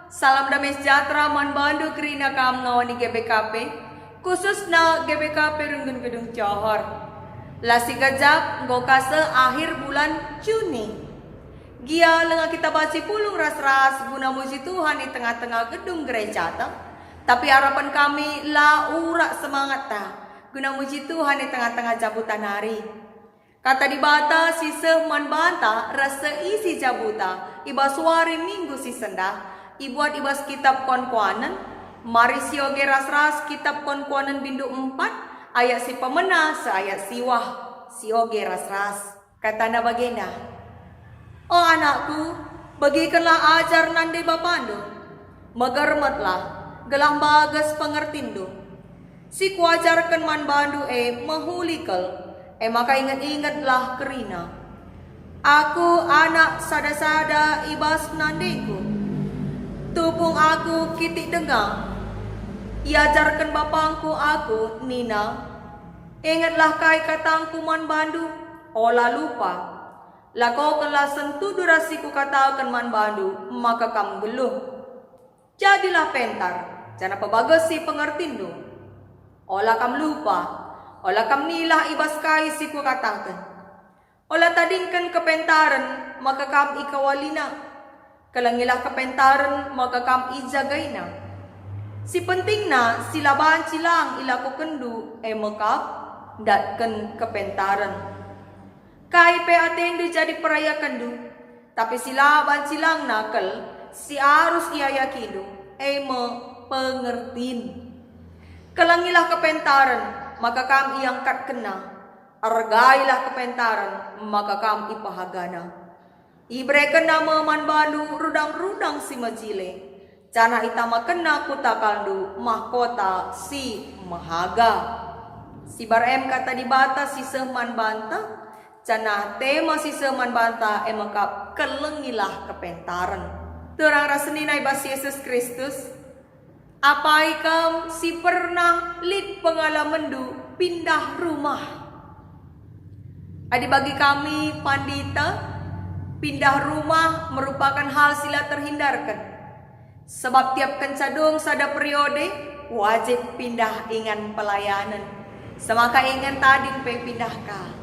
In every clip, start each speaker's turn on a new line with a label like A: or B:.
A: Salam damai sejahtera manbandu kerina kam ngawani GBKP, khususnya GBKP Runggun Gedung Johor. Lasi gajab ngokase akhir bulan Juni. Gia lenga kita baci pulung ras-ras guna muji Tuhan di tengah-tengah gedung gereja ta. Tapi harapan kami la urak semangat ta guna muji Tuhan di tengah-tengah jabutan hari. Kata di bata siseh man banta rasa isi jabuta iba suari minggu si sendah ibuat ibas kitab konkuanan mari sioge ras-ras kitab konkuanan bindu 4 ayat si pemena seayat siwah sioge ras-ras katana bagenda. Oh anakku, bagikanlah ajar nande bapandu magarmatlah gelang bagas pengertindo si kuajarkan man bandu mahulikal maka ingat-ingatlah kerina aku anak sada-sada ibas nandiku tupung aku kitik dengar iajarkan bapangku aku Nina ingatlah kai katangku man bandu olah lupa lakokanlah sentuh durasiku katakan man bandu maka kamu geluh jadilah pentar jana pebagasi pengertindo olah kamu lupa olah kam nilah ibas kai siku katakan. Olah tadingkan kepentaran maka kam ikawalina. Kalangilah kepentaran maka kam ijagaina. Si pentingna silaban cilang ilaku kendu mekap datkan kepentaran. Kai pe atendu jadi peraya kendu. Tapi silaban cilang nakal si arus ia yakidu pengertin. Kalangilah kepentaran maka kam iangkat kena, argailah kepentaran, maka kam ipahagana. Ibreken nama man bandu rudang-rudang si majile, cana itama kena kutakaldu mahkota si mahaga. Si barem kata di bata si sehman banta, cana tema si sehman banta emakap kelengilah kepentaran. Terang raseninai bas Yesus Kristus. Apa ikam si pernah lid pengalaman du pindah rumah? Adi bagi kami pandita, pindah rumah merupakan hal sila terhindarkan. Sebab tiap kencadung sada periode wajib pindah ingan pelayanan. Semaka ingan tading pe pindah ka.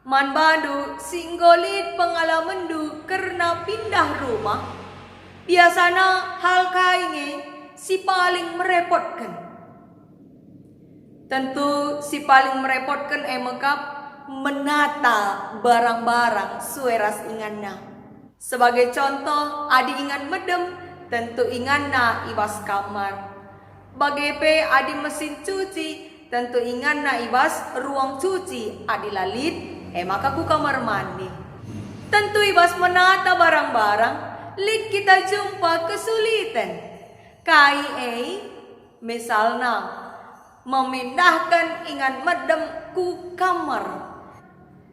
A: Man bandu singgolid pengalaman du karena pindah rumah. Biasana hal kainge si paling merepotkan. Tentu si paling merepotkan mekap menata barang-barang sueras inganna. Sebagai contoh, adi ingan medem, tentu inganna ibas kamar. Bagi pe adi mesin cuci, tentu inganna ibas ruang cuci, adi lalit, maka ku kamar mandi. Tentu ibas menata barang-barang, lid kita jumpa kesulitan. Kai misalnya memindahkan ingan medem ku kamar.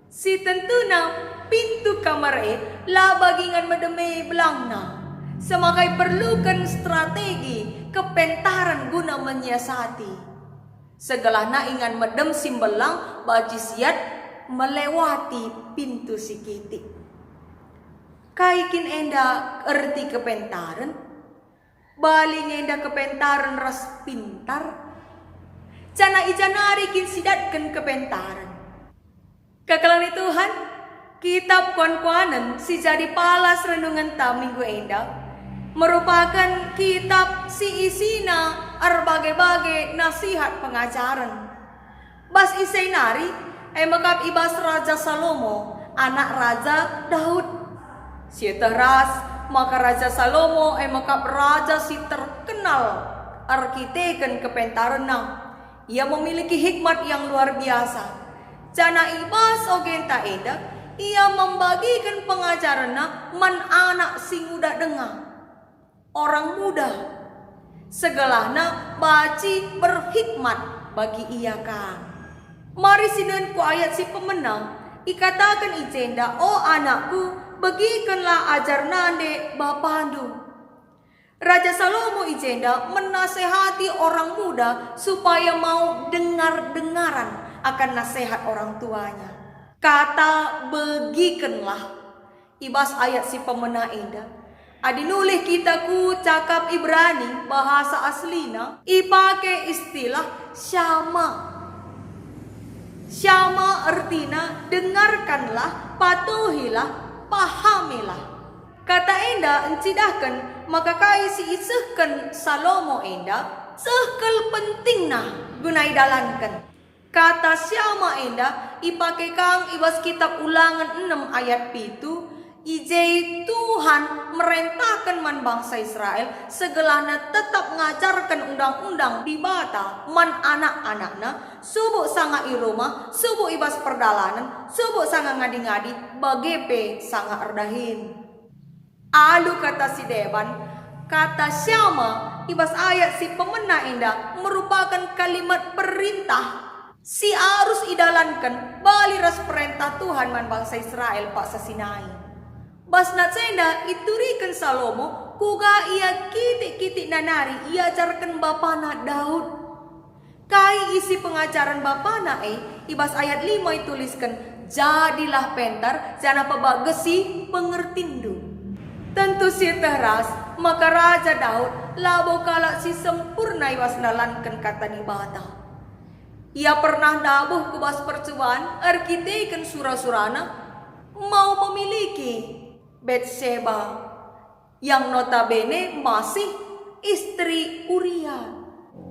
A: Si tentuna pintu kamar la bagi ingan medem belangna. Semakai perlukan strategi kepentaran guna menyiasati. Segalana ingan medem simbelang baji siat melewati pintu si kiti. Kaikin enda erti kepentaran. Bali ngenda kepentaran ras pintar. Cana ijanari kin sidatkan kepentaran. Kekalan Tuhan, kitab konkuanan si jadi palas renungan ta minggu enda merupakan kitab si isina arbagai-bagai nasihat pengajaran. Bas isainari mekap ibas Raja Salomo, anak Raja Daud. Si teras maka Raja Salomo mekap raja si terkenal arkiteken kepentaran. Ia memiliki hikmat yang luar biasa. Cana ibas ogenta eda ia membagikan pengajaran man anak si muda dengar. Orang muda segalana baci berhikmat bagi ia kan. Mari sinen ku ayat si pemenang ikatakan ijenda oh anakku bagikanlah ajar nande bapandu. Raja Salomo ijenda menasehati orang muda supaya mau dengar-dengaran akan nasihat orang tuanya. Kata bagikanlah ibas ayat si pemena indah Adi nulis kita ku cakap Ibrani bahasa aslina ipake istilah syama. Syama artinya dengarkanlah, patuhilah, pahamilah. Kata enda encidahkan maka kai si isehkan Salomo enda sehkel pentingna gunai dalankan. Kata syama enda ipake kang ibas kitab Ulangan 6 ayat 7. Ijai Tuhan merentahkan man bangsa Israel segelana tetap ngajarkan undang-undang di bata man anak-anakna subuk sanga i rumah, subuk ibas perdalanan, subuk sanga ngadi-ngadi bagepe sanga erdahin. Alu kata si Deban, kata syama ibas ayat si pemena indah merupakan kalimat perintah si harus idalankan bali ras perintah Tuhan man bangsa Israel pak Sinai. Basna cenda iturikan Salomo kuga ia kitik-kitik nanari ia ajarkan bapana Daud. Kai isi pengajaran bapana ibas ayat 5 ituliskan jadilah pentar jana pabagesi pengertindu. Tentu si teras maka Raja Daud labo kalak si sempurna ibas nalankan kata nibata. Ia pernah dabuh kubas percobaan arkiteken surah-surana mau memiliki Betseba yang notabene masih istri Uria.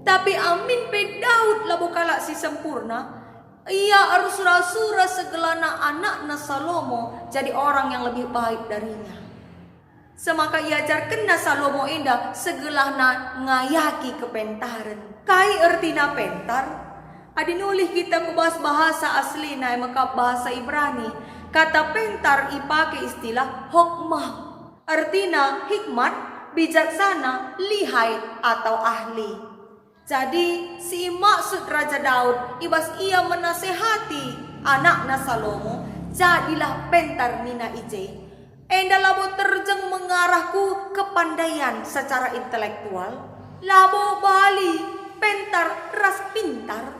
A: Tapi amin pe Daud labo kalak si sempurna ia harus surah-surah segelana anakna Salomo jadi orang yang lebih baik darinya. Semaka ia ajarkan na Salomo indah segelana ngayaki kepentaran. Kai ertina pentar adi nulis kita kubas bahasa asli na maka bahasa Ibrani. Kata pentar ipake istilah hokmah. Artinya hikmat, bijaksana, lihai atau ahli. Jadi si maksud Raja Daud ibas ia menasehati anakna Salomo jadilah pentar nina ije. Enda labo terjeng mengarahku kepandaian secara intelektual. Labo bali pentar ras pintar.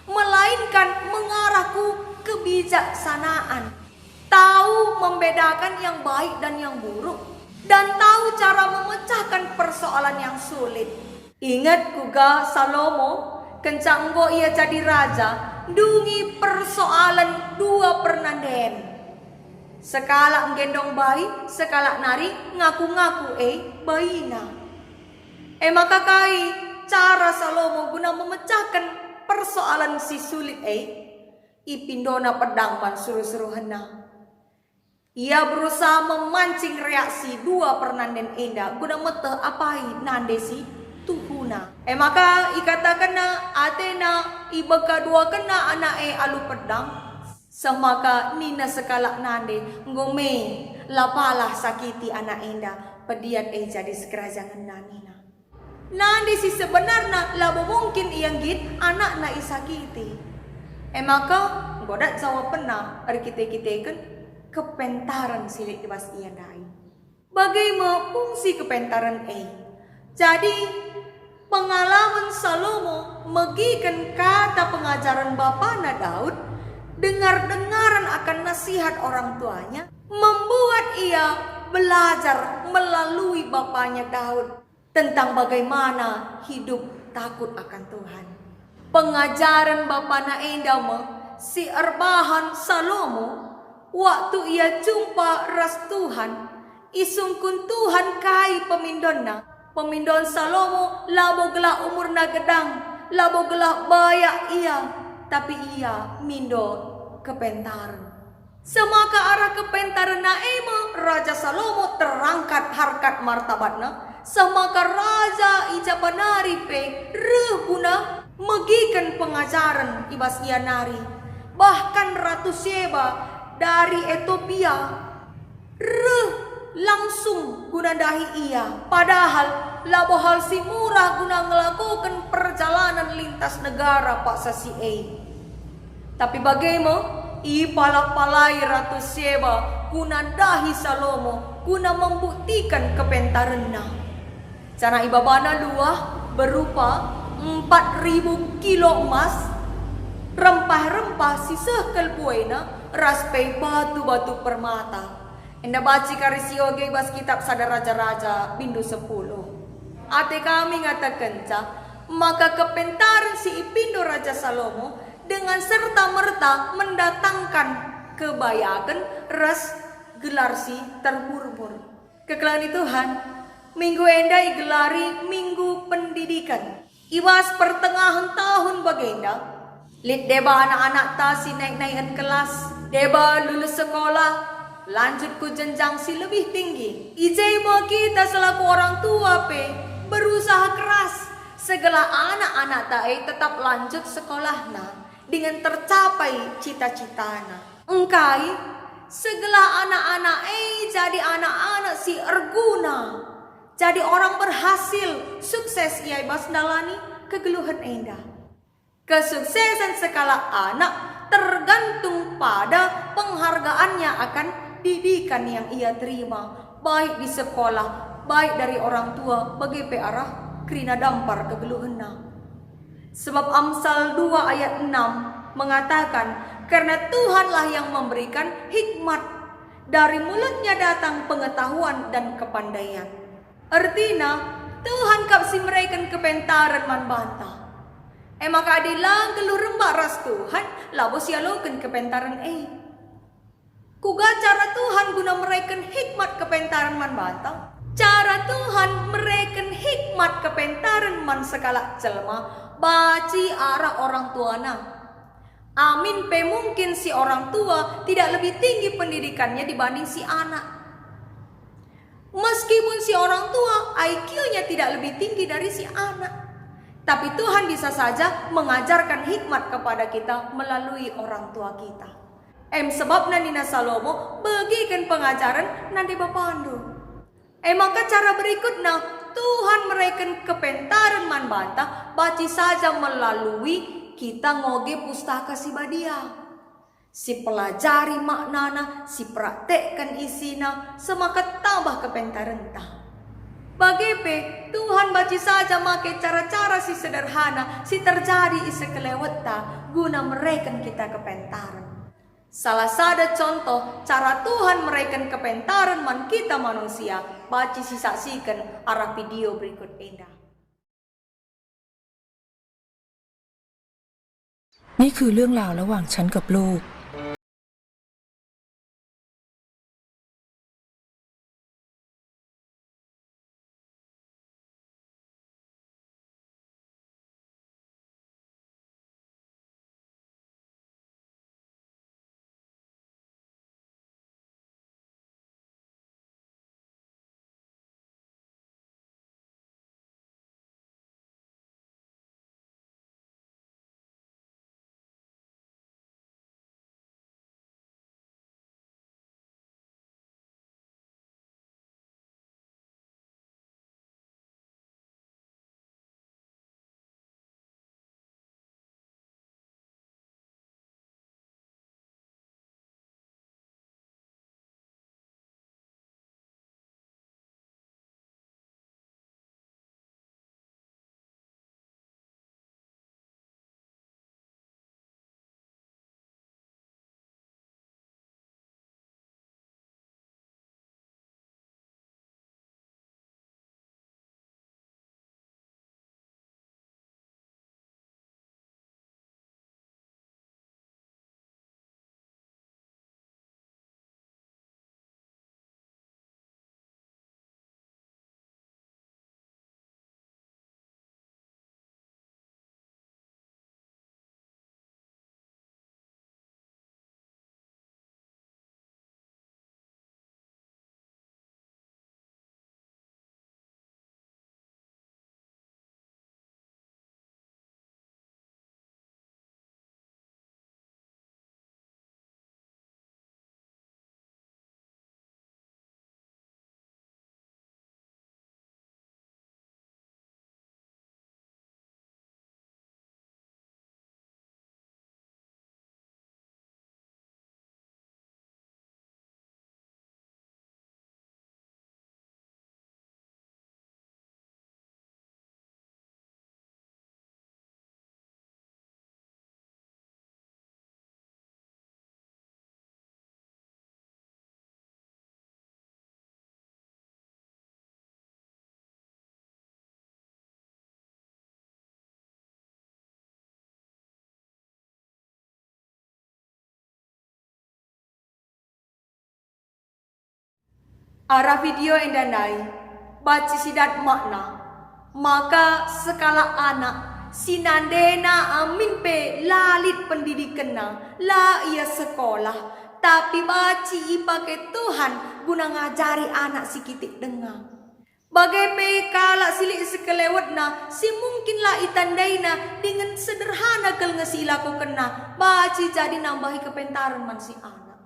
A: Melainkan mengarahku kebijaksanaan. Tahu membedakan yang baik dan yang buruk. Dan tahu cara memecahkan persoalan yang sulit. Ingat kuga Salomo kencanggo ia jadi raja. Dungi persoalan dua pernanden. Sekala nggendong bayi, sekala nari ngaku-ngaku bayina. Maka kai cara Salomo guna memecahkan persoalan si sulit ipindona pedang pan suruh-suruhena. Ia berusaha memancing reaksi dua pernanden enda guna mete apai nande si tuhuna. Maka ikatakan na Atena ibeka dua kena anak alu pedang. Semaka nina sekala nande ngome lapalah sakiti anak enda pediat jadi sekerajangan nanina. Nande si sebenarnya labo mungkin iang git anak na isakiti. Maka godat jawab pena arkite-kiteken kepentaran silik dibas ia dai. Bagaimana fungsi kepentaran Jadi pengalaman Salomo megikan kata pengajaran bapana Daud dengar-dengaran akan nasihat orang tuanya membuat ia belajar melalui bapanya Daud tentang bagaimana hidup takut akan Tuhan. Pengajaran bapana endama si erbahan Salomo waktu ia jumpa ras Tuhan isungkun Tuhan kai pemindonna. Pemindon Salomo labo gelah umurna gedang, labo gelah bayak ia, tapi ia mindo kepentaran. Semaka arah kepentaran naema Raja Salomo terangkat harkat martabatna. Semaka Raja ijapanari pe reguna megikan pengajaran ibas ia nari. Bahkan Ratu Sheba dari Ethiopia langsung guna dahi ia. Padahal labo hal si murah guna melakukan perjalanan lintas negara pak sasi Tapi bagaimana? Ipalak-palai Ratu Sheba guna dahi Salomo guna membuktikan kepentarannya. Cara ibabana luah berupa 4.000 kilo emas, rempah-rempah sisah kelpuena, raspai batu-batu permata. Enda baci karisioge bas kitab Sada Raja-Raja bindu 10. Ate kami ngatakenca, maka kepentaran si Ipindo Raja Salomo dengan serta-merta mendatangkan kebayakan ras gelar si terburbur. Kekelan Tuhan, minggu enda igelari minggu pendidikan. Iwas pertengahan tahun bagenda, lid deba anak-anak tasi naik-naikan kelas, deba lulus sekolah, lanjut ke jenjang si lebih tinggi. Ijai mau kita selaku orang tua berusaha keras segala anak-anak tae tetap lanjut sekolahna dengan tercapai cita-citana. Engkai segala anak-anak jadi anak-anak si erguna, jadi orang berhasil, sukses ia bas dalani kegeluhan enda. Kesuksesan segala anak tergantung pada penghargaannya akan didikan yang ia terima, baik di sekolah, baik dari orang tua, bagi arah krina dampar kegeluhena. Sebab Amsal 2 ayat 6 mengatakan, karena Tuhanlah yang memberikan hikmat, dari mulutnya datang pengetahuan dan kepandaian. Artinya Tuhan kapsi mereka kepentaran man bantah. Maka adilang geluh rembak ras Tuhan, labo sialokan kepentaran Kuga cara Tuhan guna mereken hikmat kepentaran man bantang. Cara Tuhan mereken hikmat kepentaran man segala jelma baci arah orang tuana. Amin mungkin si orang tua tidak lebih tinggi pendidikannya dibanding si anak. Meskipun si orang tua IQ-nya tidak lebih tinggi dari si anak, tapi Tuhan bisa saja mengajarkan hikmat kepada kita melalui orang tua kita. Sebab Nina Salomo bagikan pengajaran nanti bapandu. Maka cara berikutnya Tuhan mereken kepentaran man bantah baci saja melalui kita ngoge pustaka si badia. Si pelajari maknana, si praktekkan isina, semakin tambah kepentaran ta. Bagi Tuhan baci saja make cara-cara si sederhana, si terjadi isi kelewata guna mereken kita kepentaran. Salah satu contoh cara Tuhan mereken kepentaran man kita manusia, baci si saksikan arah video berikut enda.
B: นี่คือเรื่องราวระหว่างฉันกับลูก
A: Arah video yang danai, baca sidat makna, maka sekala anak sinandena amin pe lalit pendidikan la ia sekolah, tapi baci pakai Tuhan guna ngajari anak si kitik dengar. Bagai pe kala silik sekelewat si mungkinlah itandaina dengan sederhana kel ngesila ko kena, baci jadi nambahi kepentaran man si anak.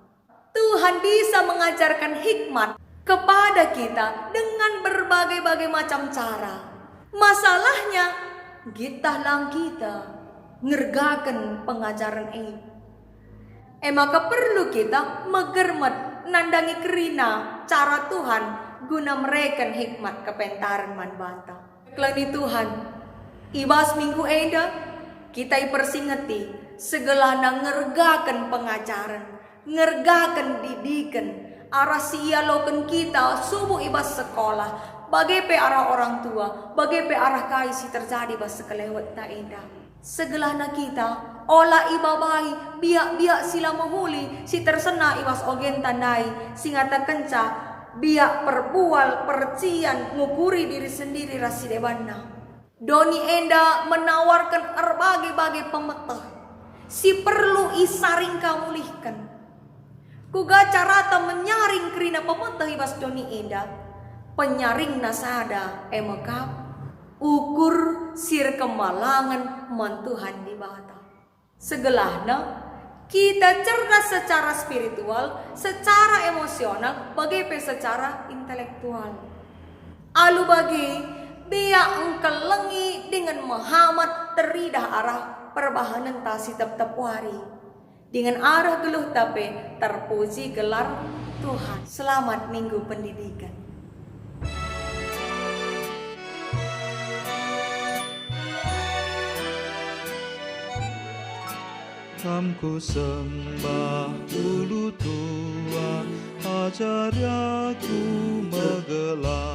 A: Tuhan bisa mengajarkan hikmat kepada kita dengan berbagai-bagai macam cara. Masalahnya kita ngergakan pengajaran ini. Maka perlu kita megermet nandangi kerina cara Tuhan guna mereken hikmat kepentaran man banta. Kelani Tuhan, ibas minggu eda kita ipersingeti segelana ngergakan pengajaran, ngergakan didikan. Arah sialoken kita subuh ibas sekolah, bagai pe arah orang tua, bagai pe arah kai si terjadi bas sekelewat ta eda. Segelana kita olah ibabai biak sila mahuli si tersena ibas ogen tandai singata kenca biak perbual percian ngukuri diri sendiri rasi debanna. Doni enda menawarkan berbagai pemetah si perlu isaring kamulihkan. Kuga carata menyaring kerina pemetah ibas doni enda penyaring nasada emekap ukur sir kemalangan mantuhan di bata. Segelahna kita cerdas secara spiritual, secara emosional, bagai secara intelektual. Alu bagi biak engkelengi dengan Muhammad teridah arah perbahanan tasi tetap wari. Dengan arah geluh tape terpuji gelar Tuhan. Selamat Minggu Pendidikan.
C: Hamku sembah dulu tua, ajari aku menggelar